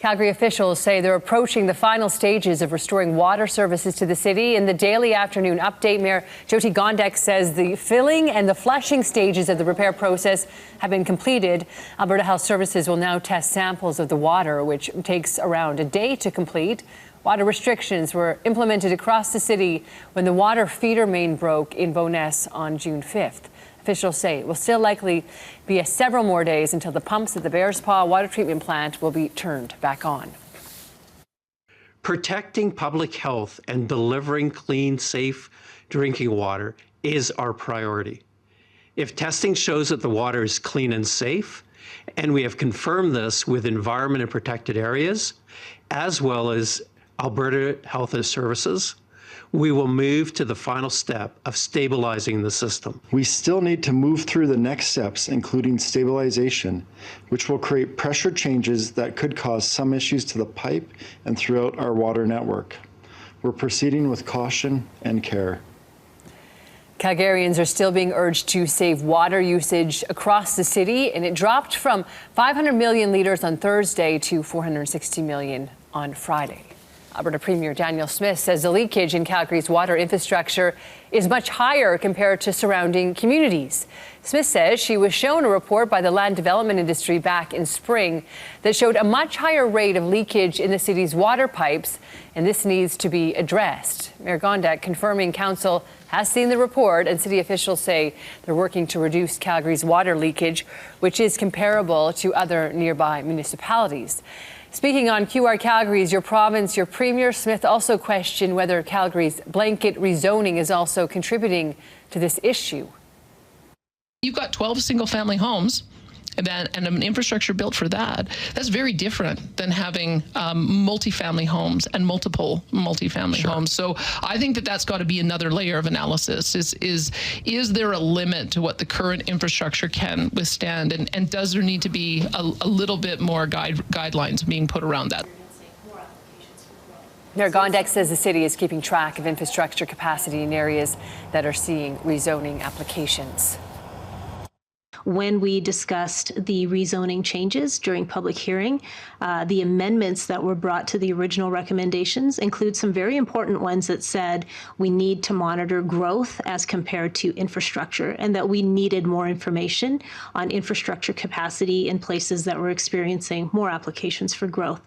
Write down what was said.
Calgary officials say they're approaching the final stages of restoring water services to the city. In the daily afternoon update, Mayor Jyoti Gondek says the filling and the flushing stages of the repair process have been completed. Alberta Health Services will now test samples of the water, which takes around a day to complete. Water restrictions were implemented across the city when the water feeder main broke in Bowness on June 5th. Officials say it will still likely be several more days until the pumps at the Bears Paw water treatment plant will be turned back on. Protecting public health and delivering clean, safe drinking water is our priority. If testing shows that the water is clean and safe, and we have confirmed this with environment and protected areas, as well as Alberta Health Services, we will move to the final step of stabilizing the system. We still need to move through the next steps, including stabilization, which will create pressure changes that could cause some issues to the pipe and throughout our water network. We're proceeding with caution and care. Calgarians are still being urged to save water usage across the city, and it dropped from 500 million litres on Thursday to 460 million on Friday. Alberta Premier Danielle Smith says the leakage in Calgary's water infrastructure is much higher compared to surrounding communities. Smith says she was shown a report by the land development industry back in spring that showed a much higher rate of leakage in the city's water pipes, and this needs to be addressed. Mayor Gondek confirming council has seen the report, and city officials say they're working to reduce Calgary's water leakage, which is comparable to other nearby municipalities. Speaking on QR Calgary's Your Province, your Premier Smith also questioned whether Calgary's blanket rezoning is also contributing to this issue. You've got 12 single-family homes and an infrastructure built for that. That's very different than having multifamily homes and multiple multifamily homes. So I think that that's got to be another layer of analysis. Is there a limit to what the current infrastructure can withstand, and does there need to be a little bit more guidelines being put around that? Mayor Gondek says the city is keeping track of infrastructure capacity in areas that are seeing rezoning applications. When we discussed the rezoning changes during public hearing, the amendments that were brought to the original recommendations include some very important ones that said we need to monitor growth as compared to infrastructure, and that we needed more information on infrastructure capacity in places that were experiencing more applications for growth.